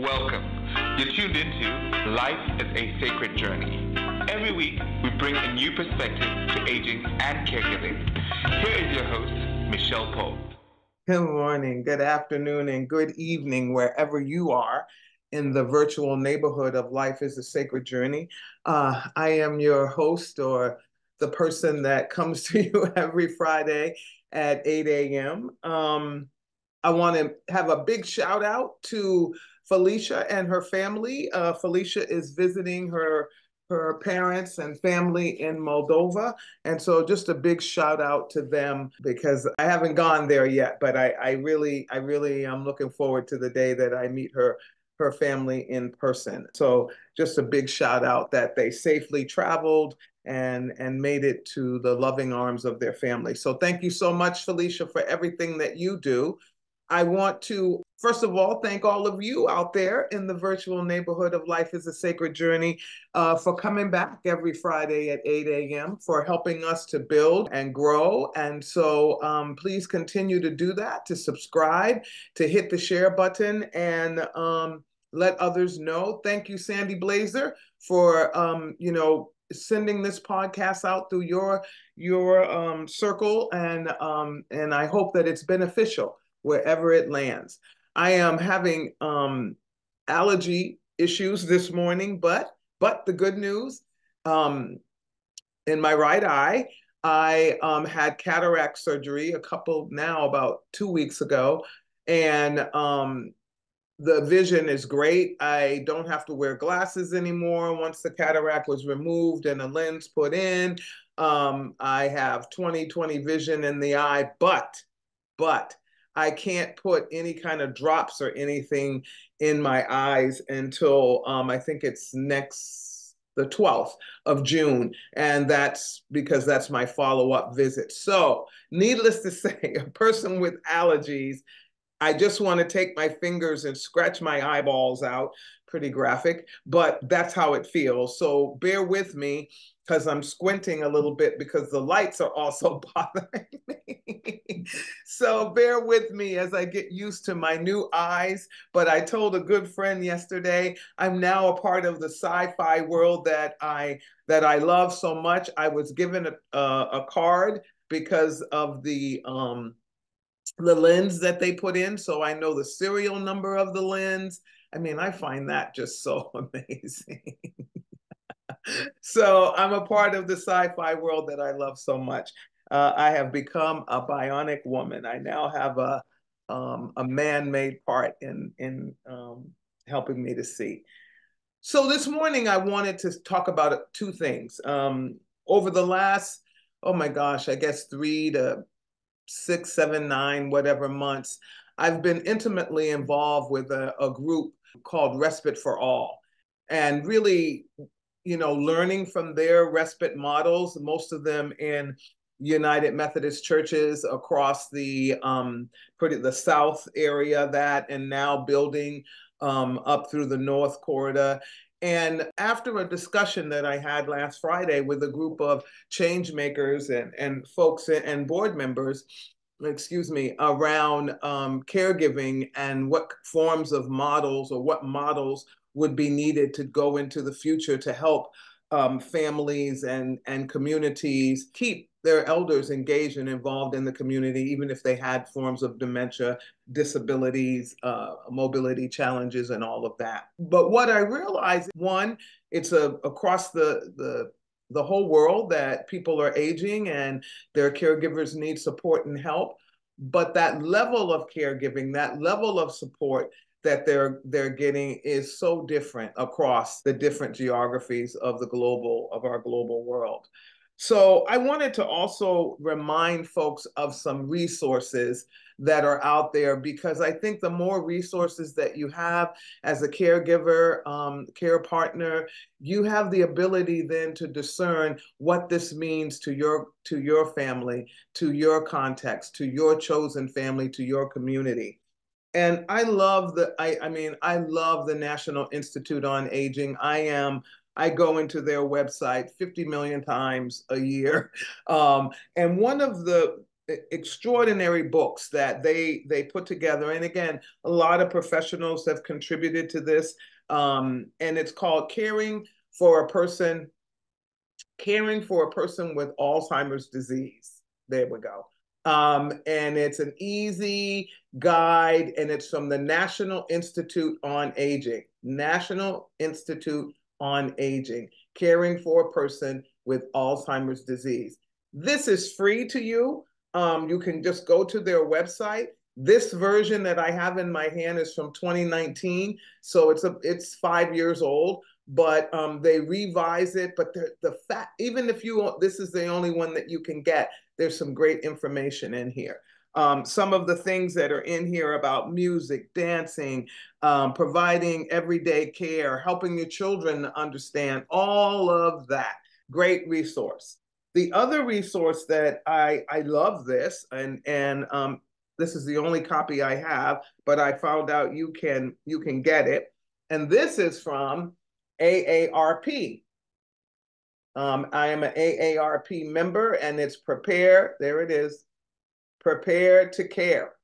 Welcome. You're tuned into Life is a Sacred Journey. Every week, we bring a new perspective to aging and caregiving. Here is your host, Micheal Pope. Good morning, good afternoon, and good evening, wherever you are in the virtual neighborhood of Life is a Sacred Journey. I am your host, or the person that comes to you every Friday at 8 a.m. I want to have a big shout out to Felicia and her family. Felicia is visiting her parents and family in Moldova. And so just a big shout out to them because I haven't gone there yet, but I really am looking forward to the day that I meet her family in person. So just a big shout out that they safely traveled and made it to the loving arms of their family. So thank you so much, Felicia, for everything that you do. I want to, first of all, thank all of you out there in the virtual neighborhood of Life is a Sacred Journey for coming back every Friday at 8 a.m., for helping us to build and grow. And so please continue to do that, to subscribe, to hit the share button, and let others know. Thank you, Sandy Blazer, for, sending this podcast out through your circle. And I hope that it's beneficial wherever it lands. I am having allergy issues this morning, but the good news, in my right eye, I had cataract surgery about 2 weeks ago, and the vision is great. I don't have to wear glasses anymore once the cataract was removed and a lens put in. I have 20/20 vision in the eye, but I can't put any kind of drops or anything in my eyes until I think it's the 12th of June. And that's because that's my follow-up visit. So needless to say, a person with allergies, I just want to take my fingers and scratch my eyeballs out. Pretty graphic, but that's how it feels. So bear with me because I'm squinting a little bit because the lights are also bothering me. So bear with me as I get used to my new eyes. But I told a good friend yesterday, I'm now a part of the sci-fi world that I love so much. I was given a card because of the lens that they put in, so I know the serial number of the lens. I mean, I find that just so amazing. So I'm a part of the sci-fi world that I love so much. I have become a bionic woman. I now have a man-made part in helping me to see. So this morning I wanted to talk about two things. Over the last, oh my gosh, I guess 3 to 6, 7, 9, whatever months, I've been intimately involved with a group called Respite for All, and really, learning from their respite models, most of them in United Methodist churches across the South area, and now building up through the North Corridor. And after a discussion that I had last Friday with a group of change makers and folks and board members, around caregiving and what forms of models or what models would be needed to go into the future to help families and communities keep their elders engaged and involved in the community, even if they had forms of dementia, disabilities, mobility challenges, and all of that. But what I realized, one, it's across the whole world that people are aging and their caregivers need support and help. But that level of caregiving, that level of support that they're getting is so different across the different geographies of our global world. So I wanted to also remind folks of some resources that are out there, because I think the more resources that you have as a caregiver, care partner, you have the ability then to discern what this means to your family, to your context, to your chosen family, to your community. And I love I love the National Institute on Aging. I go into their website 50 million times a year. And one of the extraordinary books that they put together. And again, a lot of professionals have contributed to this. And it's called Caring for a Person with Alzheimer's Disease. There we go. And it's an easy guide, and it's from the National Institute on Aging. National Institute on Aging, Caring for a Person with Alzheimer's Disease. This is free to you. You can just go to their website. This version that I have in my hand is from 2019, so it's 5 years old. But they revise it. But the fact, even if this is the only one that you can get, there's some great information in here. Some of the things that are in here about music, dancing, providing everyday care, helping your children understand, all of that. Great resource. The other resource that I love this, and this is the only copy I have, but I found out you can get it. And this is from AARP. I am an AARP member, and it's there it is, Prepare to Care.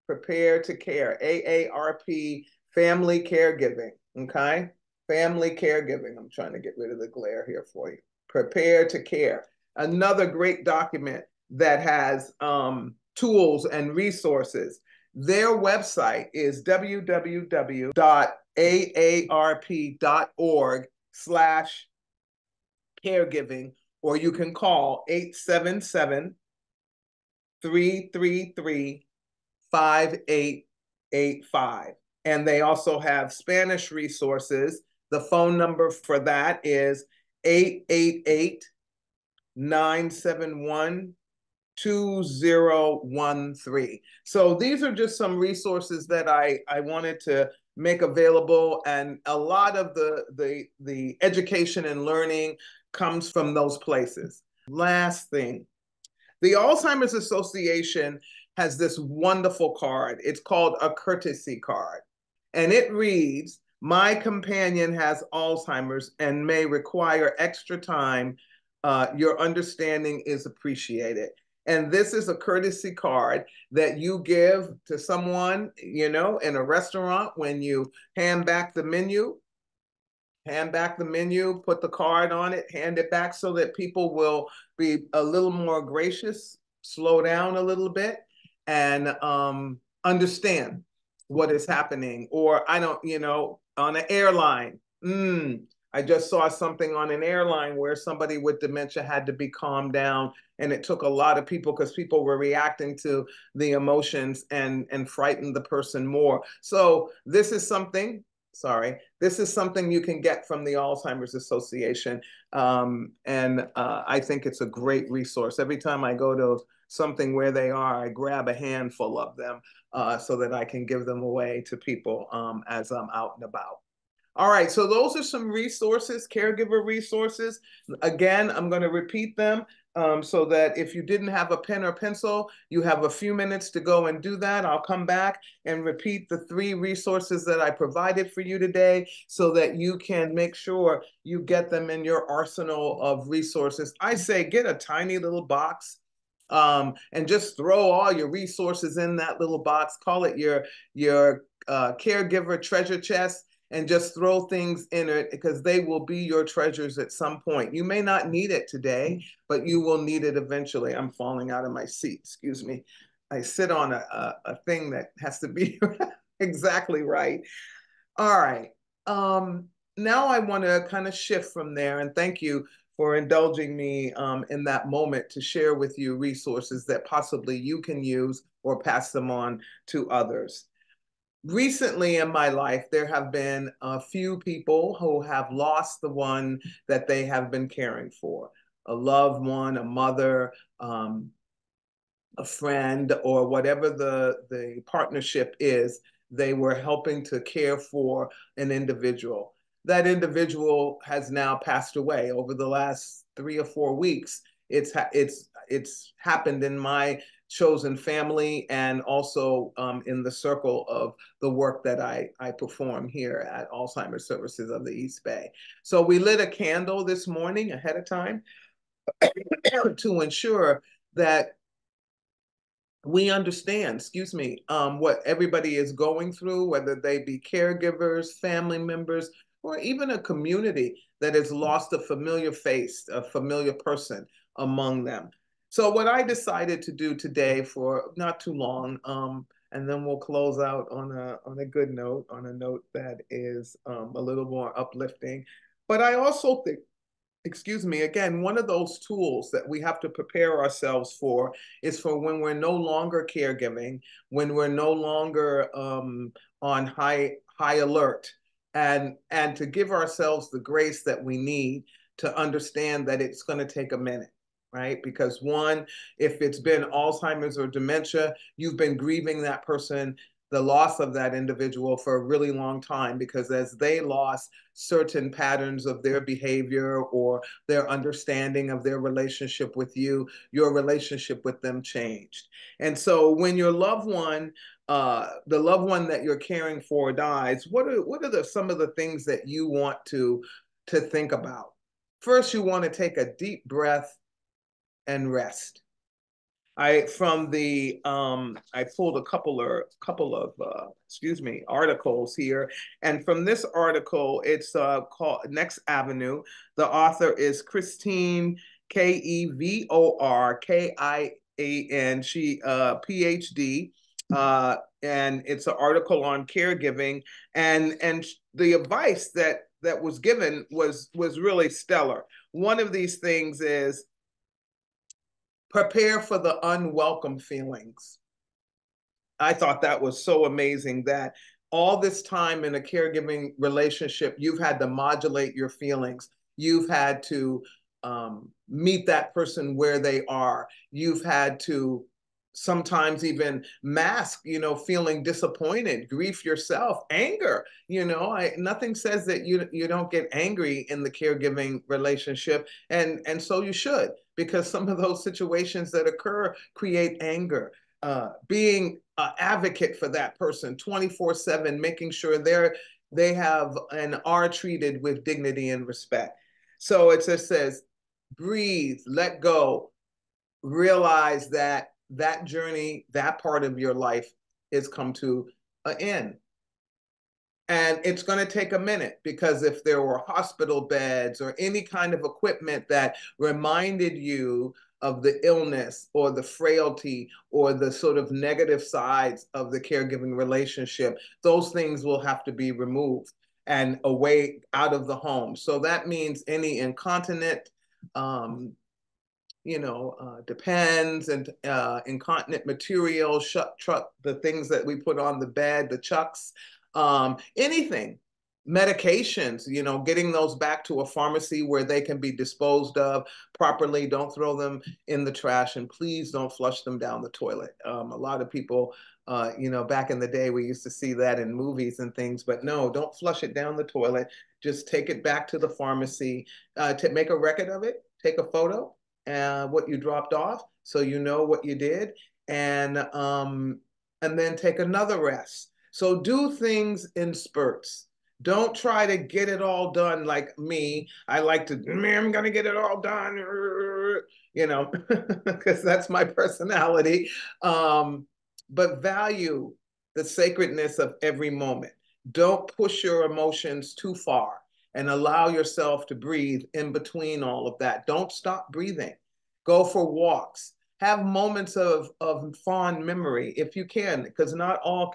Prepare to Care, AARP Family Caregiving, okay? Family Caregiving. I'm trying to get rid of the glare here for you. Prepare to Care. Another great document that has tools and resources. Their website is www.aarp.org/caregiving, or you can call 877-333-5885. And they also have Spanish resources. The phone number for that is 888-971-2013. So these are just some resources that I wanted to make available, and a lot of the education and learning comes from those places. Last thing, the Alzheimer's Association has this wonderful card. It's called a courtesy card, and it reads, "My companion has Alzheimer's and may require extra time. Your understanding is appreciated." And this is a courtesy card that you give to someone, in a restaurant when you hand back the menu, put the card on it, hand it back, so that people will be a little more gracious, slow down a little bit, and understand what is happening. Or on an airline, I just saw something on an airline where somebody with dementia had to be calmed down, and it took a lot of people, because people were reacting to the emotions and frightened the person more. So this is something you can get from the Alzheimer's Association. And I think it's a great resource. Every time I go to something where they are, I grab a handful of them so that I can give them away to people as I'm out and about. All right, so those are some resources, caregiver resources. Again, I'm going to repeat them so that if you didn't have a pen or pencil, you have a few minutes to go and do that. I'll come back and repeat the 3 resources that I provided for you today so that you can make sure you get them in your arsenal of resources. I say get a tiny little box and just throw all your resources in that little box. Call it your caregiver treasure chest, and just throw things in it, because they will be your treasures at some point. You may not need it today, but you will need it eventually. I'm falling out of my seat, excuse me. I sit on a thing that has to be exactly right. All right. Now I want to kind of shift from there, and thank you for indulging me in that moment to share with you resources that possibly you can use or pass them on to others. Recently in my life, there have been a few people who have lost the one that they have been caring for, a loved one, a mother, a friend, or whatever the partnership is. They were helping to care for an individual. That individual has now passed away over the last 3 or 4 weeks. It's happened in my chosen family, and also in the circle of the work that I perform here at Alzheimer's Services of the East Bay. So we lit a candle this morning ahead of time to ensure that we understand, what everybody is going through, whether they be caregivers, family members, or even a community that has lost a familiar face, a familiar person among them. So what I decided to do today for not too long, and then we'll close out on a good note, on a note that is a little more uplifting. But I also think, again, one of those tools that we have to prepare ourselves for is for when we're no longer caregiving, when we're no longer on high alert, and to give ourselves the grace that we need to understand that it's going to take a minute. Right? Because one, if it's been Alzheimer's or dementia, you've been grieving that person, the loss of that individual for a really long time, because as they lost certain patterns of their behavior or their understanding of their relationship with you, your relationship with them changed. And so when your loved one, the loved one that you're caring for dies, what are some of the things that you want to think about? First, you want to take a deep breath and rest. I pulled a couple of articles here, and from this article, it's called Next Avenue. The author is Christine Kevorkian. She PhD, and it's an article on caregiving, and the advice that was given was really stellar. One of these things is prepare for the unwelcome feelings. I thought that was so amazing that all this time in a caregiving relationship, you've had to modulate your feelings. You've had to meet that person where they are. You've had to sometimes even mask, feeling disappointed, grief yourself, anger. Nothing says that you don't get angry in the caregiving relationship, and so you should, because some of those situations that occur create anger. Being an advocate for that person 24/7, making sure they have and are treated with dignity and respect. So it just says, breathe, let go, realize that journey, that part of your life is come to an end. And it's going to take a minute, because if there were hospital beds or any kind of equipment that reminded you of the illness or the frailty or the sort of negative sides of the caregiving relationship, those things will have to be removed and away out of the home. So that means any incontinent, depends, and incontinent material, the things that we put on the bed, the chucks, anything, medications, getting those back to a pharmacy where they can be disposed of properly. Don't throw them in the trash, and please don't flush them down the toilet. A lot of people, back in the day, we used to see that in movies and things, but no, don't flush it down the toilet. Just take it back to the pharmacy, to make a record of it, take a photo, what you dropped off, so you know what you did, and then take another rest. So do things in spurts. Don't try to get it all done like me. I like to, I'm gonna get it all done, because that's my personality. But value the sacredness of every moment. Don't push your emotions too far, and allow yourself to breathe in between all of that. Don't stop breathing. Go for walks. Have moments of fond memory if you can, because not all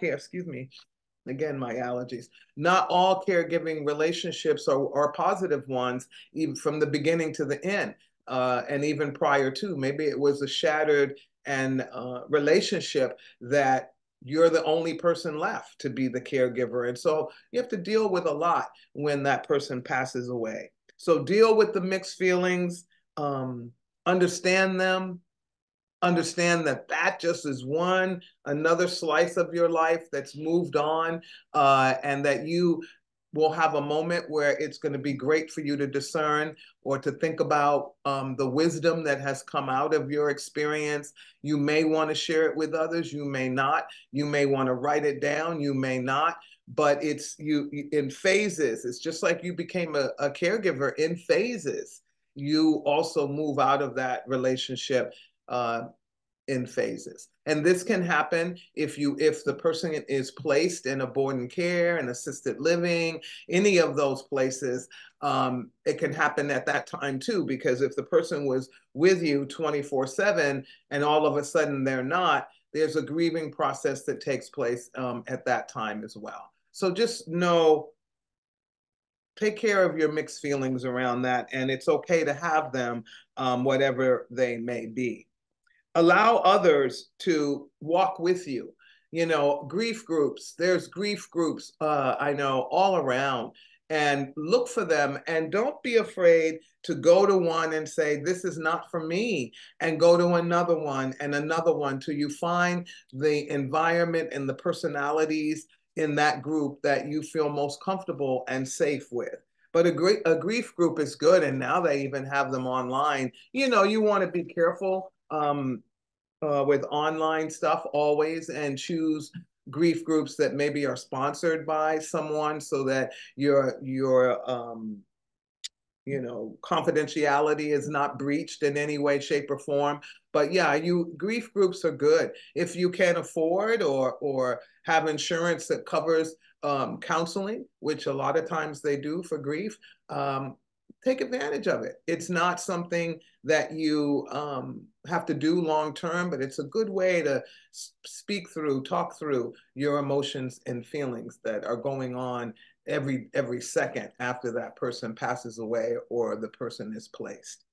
again, my allergies. Not all caregiving relationships are positive ones, even from the beginning to the end, and even prior to. Maybe it was a shattered and relationship that you're the only person left to be the caregiver. And so you have to deal with a lot when that person passes away. So deal with the mixed feelings, understand them, understand that just is another slice of your life that's moved on, and that you will have a moment where it's going to be great for you to discern or to think about the wisdom that has come out of your experience. You may want to share it with others. You may not. You may want to write it down. You may not. But it's in phases. It's just like you became a caregiver in phases. You also move out of that relationship in phases. And this can happen if the person is placed in a board and care and assisted living, any of those places. It can happen at that time too, because if the person was with you 24/7 and all of a sudden they're not, there's a grieving process that takes place at that time as well. So just know, take care of your mixed feelings around that, and it's okay to have them, whatever they may be. Allow others to walk with you. Grief groups, there's grief groups, I know, all around, and look for them, and don't be afraid to go to one and say, this is not for me, and go to another one and another one till you find the environment and the personalities in that group that you feel most comfortable and safe with. But a grief group is good, and now they even have them online. You want to be careful with online stuff always, and choose grief groups that maybe are sponsored by someone, so that your confidentiality is not breached in any way, shape, or form. But yeah, grief groups are good if you can afford or have insurance that covers counseling, which a lot of times they do for grief. Take advantage of it. It's not something that you have to do long term, but it's a good way to talk through your emotions and feelings that are going on every second after that person passes away or the person is placed.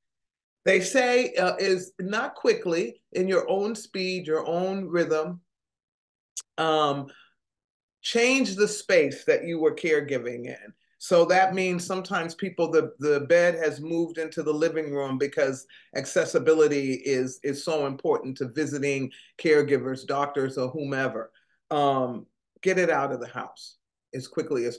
They say is not quickly, in your own speed, your own rhythm. Change the space that you were caregiving in. So that means sometimes people, the bed has moved into the living room because accessibility is so important to visiting caregivers, doctors, or whomever. Get it out of the house as quickly as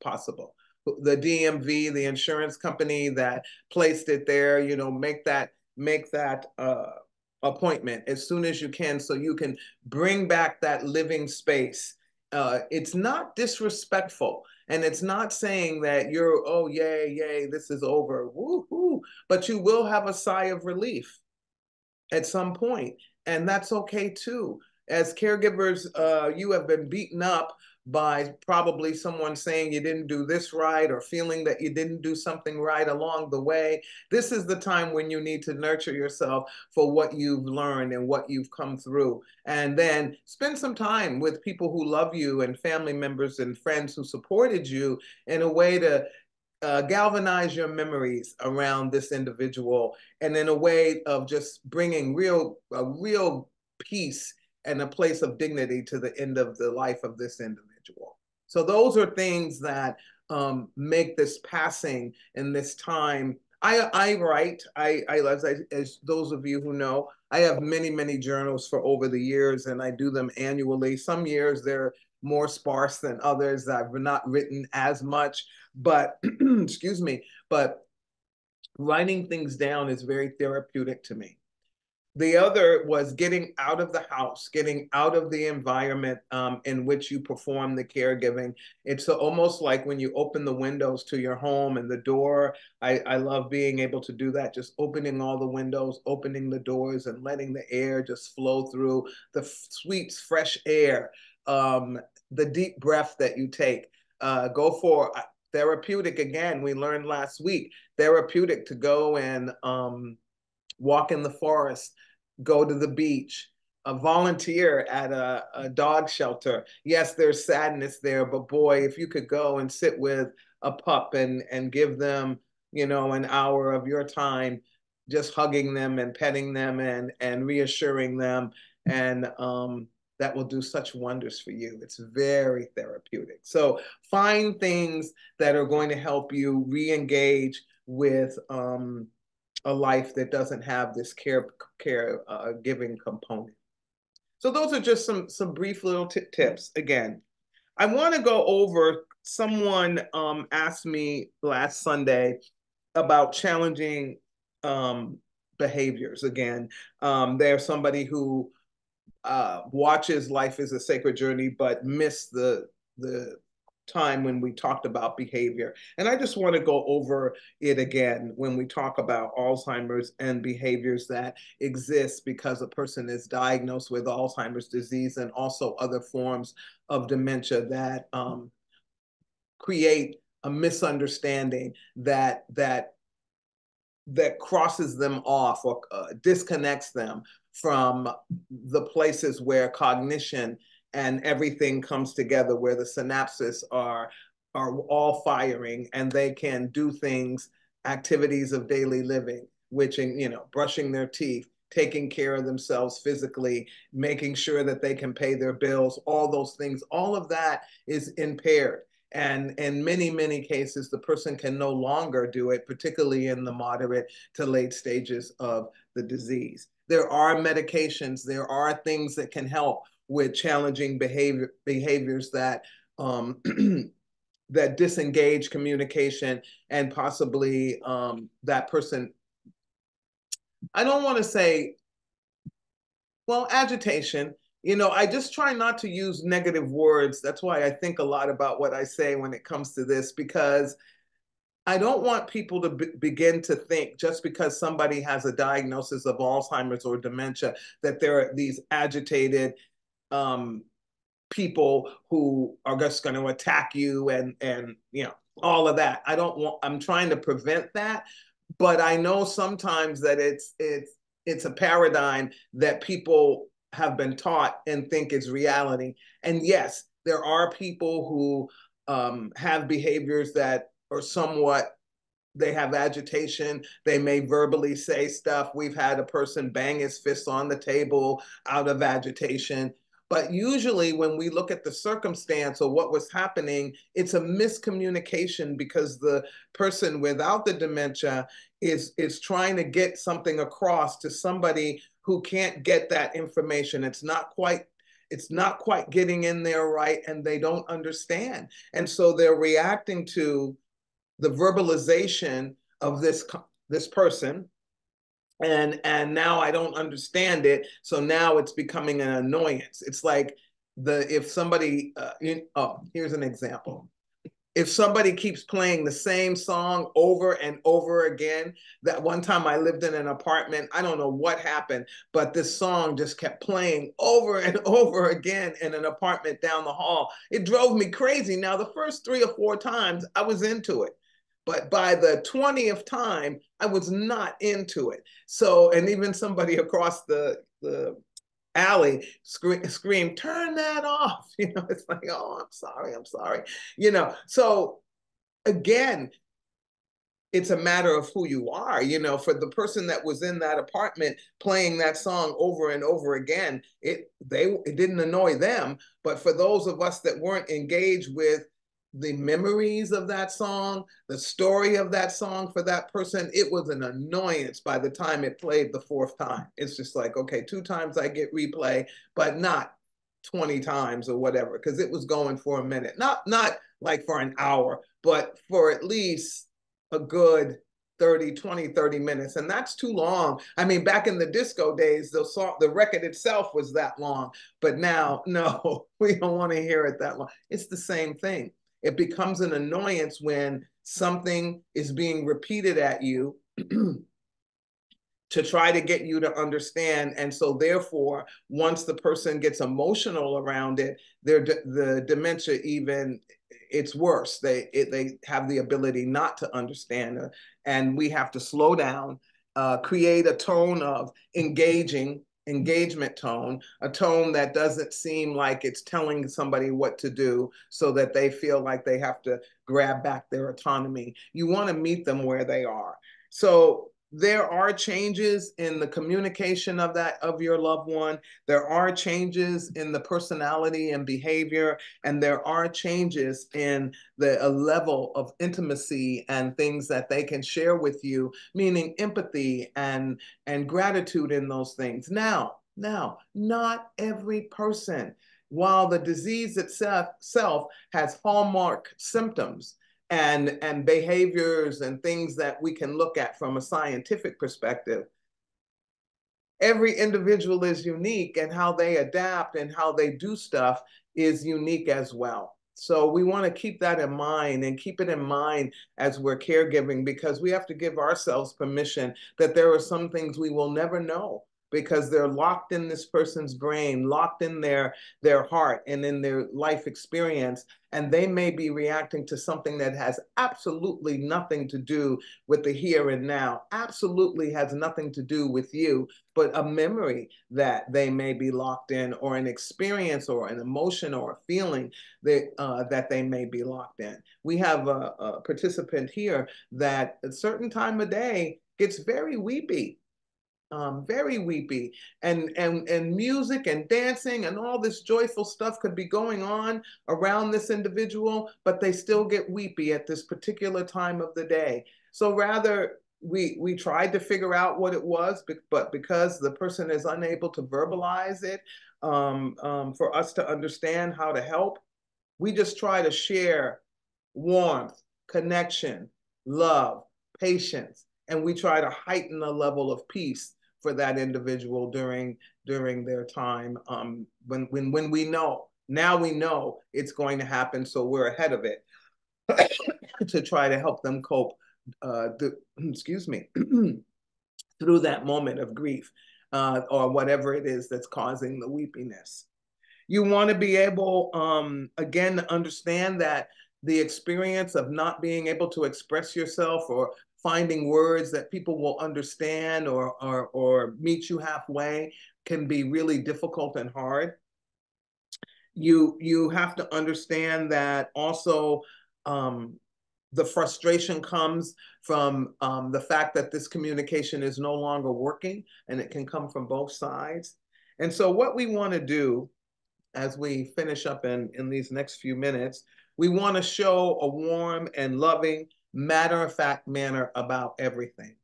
possible. The DMV, the insurance company that placed it there, make that appointment as soon as you can, so you can bring back that living space. It's not disrespectful, and it's not saying that you're, oh, yay, this is over, woo-hoo, but you will have a sigh of relief at some point, and that's okay too. As caregivers, you have been beaten up by probably someone saying you didn't do this right, or feeling that you didn't do something right along the way. This is the time when you need to nurture yourself for what you've learned and what you've come through. And then spend some time with people who love you, and family members and friends who supported you, in a way to galvanize your memories around this individual, and in a way of just bringing a real peace and a place of dignity to the end of the life of this individual. So those are things that make this passing and this time. I write, as those of you who know, I have many journals for over the years, and I do them annually. Some years they're more sparse than others. I've not written as much, but excuse me, but writing things down is very therapeutic to me. The other was getting out of the house, getting out of the environment in which you perform the caregiving. It's almost like when you open the windows to your home and the door. I love being able to do that, just opening all the windows, opening the doors, and letting the air just flow through, the sweet, fresh air, the deep breath that you take. Go for therapeutic. Again, we learned last week, therapeutic to go and walk in the forest, go to the beach, volunteer at a dog shelter. Yes, there's sadness there, but boy, if you could go and sit with a pup and give them, an hour of your time, just hugging them and petting them and reassuring them, and that will do such wonders for you. It's very therapeutic. So find things that are going to help you re-engage with a life that doesn't have this care giving component. So those are just some brief little tips. Again, I want to go over, someone asked me last Sunday about challenging behaviors. Again, there's somebody who watches Life is a Sacred Journey, but missed the time when we talked about behavior. And I just want to go over it again when we talk about Alzheimer's and behaviors that exist because a person is diagnosed with Alzheimer's disease and also other forms of dementia that create a misunderstanding that crosses them off or disconnects them from the places where cognition and everything comes together, where the synapses are all firing and they can do things, activities of daily living, which, brushing their teeth, taking care of themselves physically, making sure that they can pay their bills, all those things, all of that is impaired. And in many, many cases, the person can no longer do it, particularly in the moderate to late stages of the disease. There are medications, there are things that can help with challenging behaviors that that disengage communication and possibly that person, I don't want to say, well, agitation. I just try not to use negative words. That's why I think a lot about what I say when it comes to this, because I don't want people to begin to think just because somebody has a diagnosis of Alzheimer's or dementia that there are these agitated people who are just going to attack you and all of that. I'm trying to prevent that, but I know sometimes that it's a paradigm that people have been taught and think is reality. And yes, there are people who have behaviors that are somewhat, they have agitation. They may verbally say stuff. We've had a person bang his fist on the table out of agitation. But usually when we look at the circumstance or what was happening, it's a miscommunication because the person without the dementia is trying to get something across to somebody who can't get that information. It's not quite getting in there right, and they don't understand. And so they're reacting to the verbalization of this person, and now I don't understand it, so now it's becoming an annoyance. It's like if somebody here's an example. If somebody keeps playing the same song over and over again, that one time I lived in an apartment, I don't know what happened, but this song just kept playing over and over again in an apartment down the hall. It drove me crazy. Now, the first 3 or 4 times I was into it, but by the 20th time, I was not into it. So, and even somebody across the alley screamed, turn that off. It's like, oh, I'm sorry. So again, it's a matter of who you are. For the person that was in that apartment playing that song over and over again, it didn't annoy them. But for those of us that weren't engaged with the memories of that song, the story of that song for that person, it was an annoyance by the time it played the 4th time. It's just like, okay, 2 times I get replay, but not 20 times or whatever, because it was going for a minute. Not like for an hour, but for at least a good 30 minutes. And that's too long. I mean, back in the disco days, the record itself was that long. But now, no, we don't want to hear it that long. It's the same thing. It becomes an annoyance when something is being repeated at you to try to get you to understand. And so therefore, once the person gets emotional around it, the dementia it's worse. They have the ability not to understand. And we have to slow down, create a tone of engagement tone, a tone that doesn't seem like it's telling somebody what to do so that they feel like they have to grab back their autonomy. You want to meet them where they are. So there are changes in the communication of your loved one. There are changes in the personality and behavior, and there are changes in a level of intimacy and things that they can share with you, meaning empathy and gratitude in those things. Now, not every person, while the disease itself has hallmark symptoms and behaviors and things that we can look at from a scientific perspective, every individual is unique, and how they adapt and how they do stuff is unique as well. So we want to keep that in mind and keep it in mind as we're caregiving, because we have to give ourselves permission that there are some things we will never know because they're locked in this person's brain, locked in their heart and in their life experience. And they may be reacting to something that has absolutely nothing to do with the here and now, absolutely has nothing to do with you, but a memory that they may be locked in, or an experience or an emotion or a feeling that they may be locked in. We have a participant here that at a certain time of day gets very weepy, and music and dancing and all this joyful stuff could be going on around this individual, but they still get weepy at this particular time of the day. So rather, we tried to figure out what it was, but because the person is unable to verbalize it, for us to understand how to help, we just try to share warmth, connection, love, patience, and we try to heighten the level of peace for that individual during their time, when we know. Now we know it's going to happen, so we're ahead of it to try to help them cope, excuse me, through that moment of grief, or whatever it is that's causing the weepiness. You want to be able, again, to understand that the experience of not being able to express yourself or finding words that people will understand, or meet you halfway, can be really difficult and hard. You have to understand that also, the frustration comes from, the fact that this communication is no longer working, and it can come from both sides. And so what we want to do as we finish up in these next few minutes, we want to show a warm and loving, matter-of-fact manner about everything.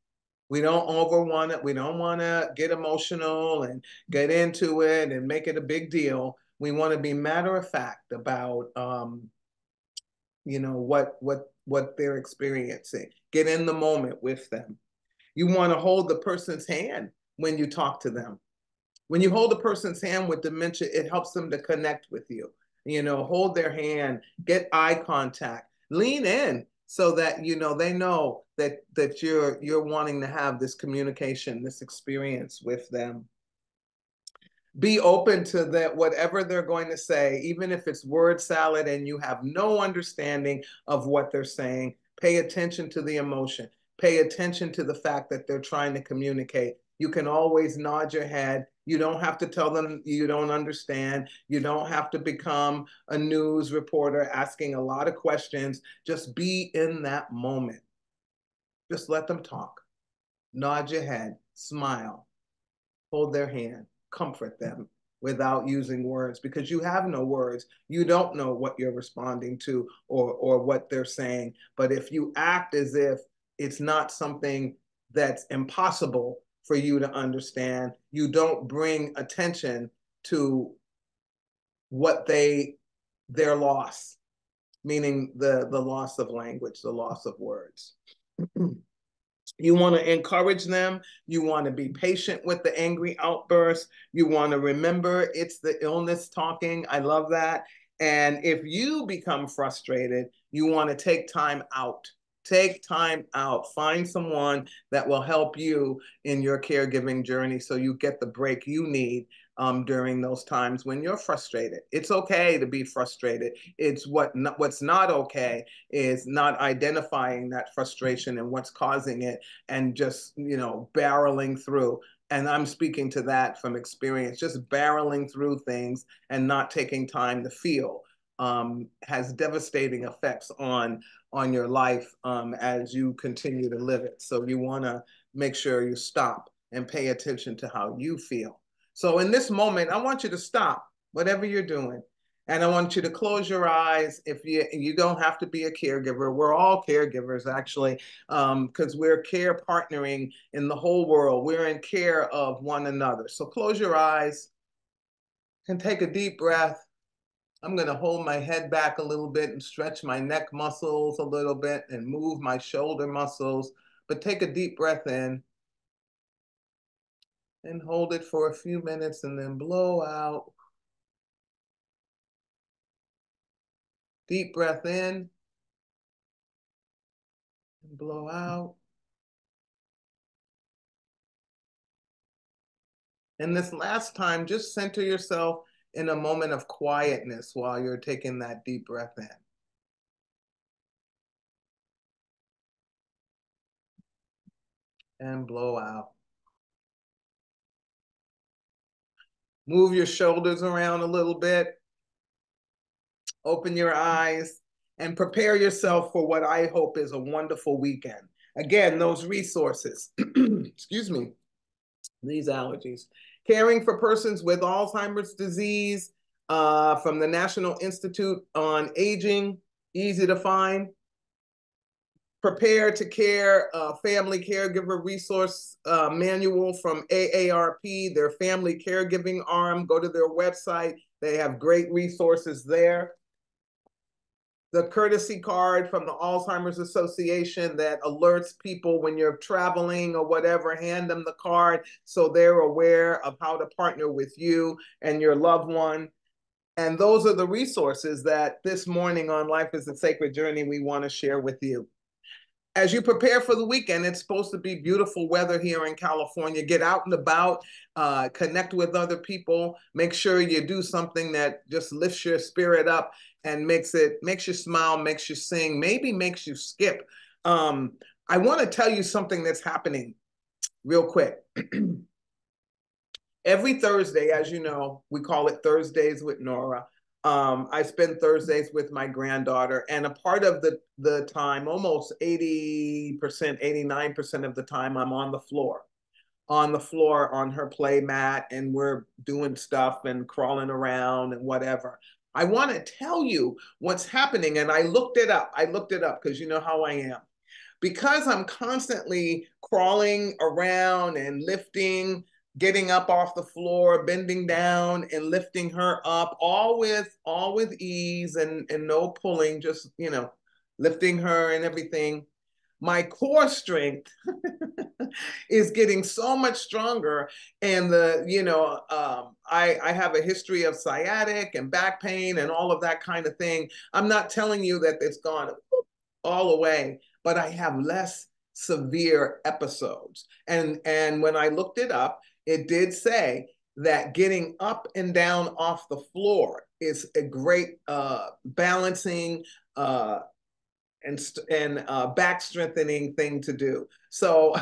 We don't over want it. We don't want to get emotional and get into it and make it a big deal. We want to be matter-of-fact about, what they're experiencing. Get in the moment with them. You want to hold the person's hand when you talk to them. When you hold a person's hand with dementia, it helps them to connect with you. Hold their hand, get eye contact, lean in so that they know that you're wanting to have this communication, this experience with them. Be open to that, whatever they're going to say, even if it's word salad and you have no understanding of what they're saying. Pay attention to the emotion. Pay attention to the fact that they're trying to communicate. You can always nod your head. You don't have to tell them you don't understand. You don't have to become a news reporter asking a lot of questions. Just be in that moment. Just let them talk. Nod your head, smile, hold their hand, comfort them without using words, because you have no words. You don't know what you're responding to, or what they're saying. But if you act as if it's not something that's impossible for you to understand, you don't bring attention to their loss, meaning the loss of language, the loss of words. You want to encourage them. You want to be patient with the angry outbursts. You want to remember it's the illness talking. I love that. And if you become frustrated, you want to take time out. Take time out. Find someone that will help you in your caregiving journey so you get the break you need, during those times when you're frustrated. It's okay to be frustrated. It's what's not okay is not identifying that frustration and what's causing it, and just, barreling through. And I'm speaking to that from experience. Just barreling through things and not taking time to feel, has devastating effects on your life, as you continue to live it. So you want to make sure you stop and pay attention to how you feel. So in this moment, I want you to stop whatever you're doing. And I want you to close your eyes. If you don't have to be a caregiver. We're all caregivers, actually, because we're care partnering in the whole world. We're in care of one another. So close your eyes and take a deep breath. I'm going to hold my head back a little bit and stretch my neck muscles a little bit and move my shoulder muscles. But take a deep breath in and hold it for a few minutes and then blow out. Deep breath in and blow out. And this last time, just center yourself in a moment of quietness while you're taking that deep breath in. And blow out. Move your shoulders around a little bit. Open your eyes and prepare yourself for what I hope is a wonderful weekend. Again, those resources, excuse me, these allergies. Caring for persons with Alzheimer's disease from the National Institute on Aging, easy to find. Prepare to Care Family Caregiver Resource Manual from AARP, their family caregiving arm. Go to their website. They have great resources there. The courtesy card from the Alzheimer's Association that alerts people when you're traveling or whatever, hand them the card so they're aware of how to partner with you and your loved one. And those are the resources that this morning on Life is a Sacred Journey we want to share with you. As you prepare for the weekend, it's supposed to be beautiful weather here in California. Get out and about, connect with other people. Make sure you do something that just lifts your spirit up and makes you smile, makes you sing, maybe makes you skip. I want to tell you something that's happening real quick. Every Thursday, as you know, we call it Thursdays with Nora. I spend Thursdays with my granddaughter, and a part of the time, almost 80%, 89% of the time, I'm on the floor on her play mat, and we're doing stuff and crawling around and whatever. I want to tell you what's happening, and I looked it up because you know how I am. Because I'm constantly crawling around and lifting, getting up off the floor, bending down and lifting her up, all with ease and no pulling, just, lifting her and everything. My core strength is getting so much stronger. And I have a history of sciatic and back pain and all of that kind of thing. I'm not telling you that it's gone all away, but I have less severe episodes. And when I looked it up, it did say that getting up and down off the floor is a great balancing and back strengthening thing to do. So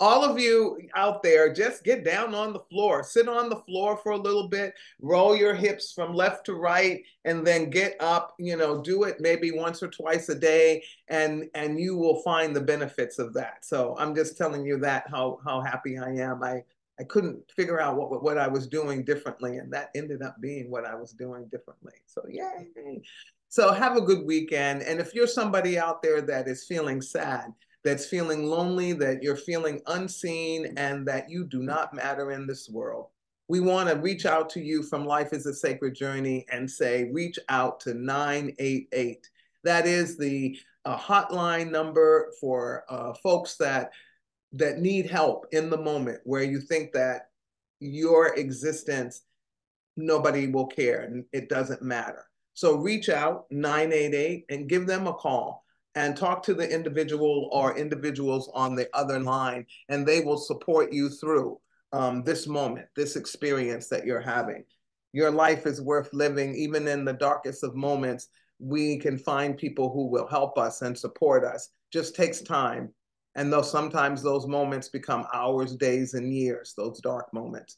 all of you out there, just get down on the floor, sit on the floor for a little bit, roll your hips from left to right, and then get up, do it maybe once or twice a day, and you will find the benefits of that. So I'm just telling you that, how happy I am. I couldn't figure out what I was doing differently, and that ended up being what I was doing differently. So yay. So have a good weekend. And if you're somebody out there that is feeling sad, that's feeling lonely, that you're feeling unseen, and that you do not matter in this world, we want to reach out to you from Life is a Sacred Journey and say, reach out to 988. That is the hotline number for folks that need help in the moment, where you think that your existence, nobody will care and it doesn't matter. So reach out, 988, and give them a call and talk to the individual or individuals on the other line, and they will support you through this moment, this experience that you're having. Your life is worth living. Even in the darkest of moments, we can find people who will help us and support us. Just takes time. And though sometimes those moments become hours, days, and years, those dark moments.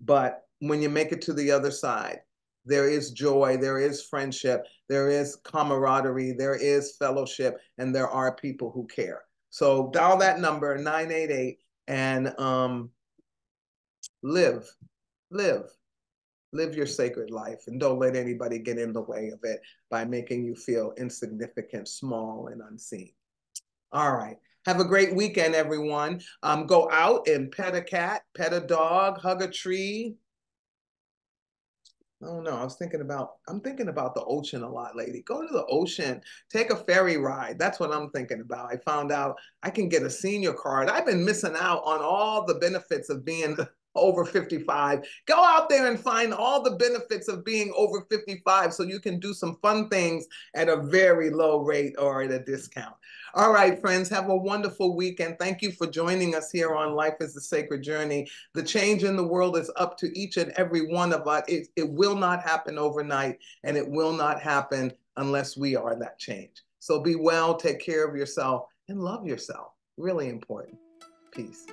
But when you make it to the other side, there is joy, there is friendship, there is camaraderie, there is fellowship, and there are people who care. So dial that number, 988, and live your sacred life, and don't let anybody get in the way of it by making you feel insignificant, small, and unseen. All right. Have a great weekend, everyone. Go out and pet a cat, pet a dog, hug a tree. Oh no, I'm thinking about the ocean a lot lately. Go to the ocean, take a ferry ride. That's what I'm thinking about. I found out I can get a senior card. I've been missing out on all the benefits of being over 55. Go out there and find all the benefits of being over 55 so you can do some fun things at a very low rate or at a discount. All right, friends, have a wonderful weekend. Thank you for joining us here on Life is a Sacred Journey. The change in the world is up to each and every one of us. It will not happen overnight, and it will not happen unless we are that change. So be well, take care of yourself, and love yourself. Really important. Peace.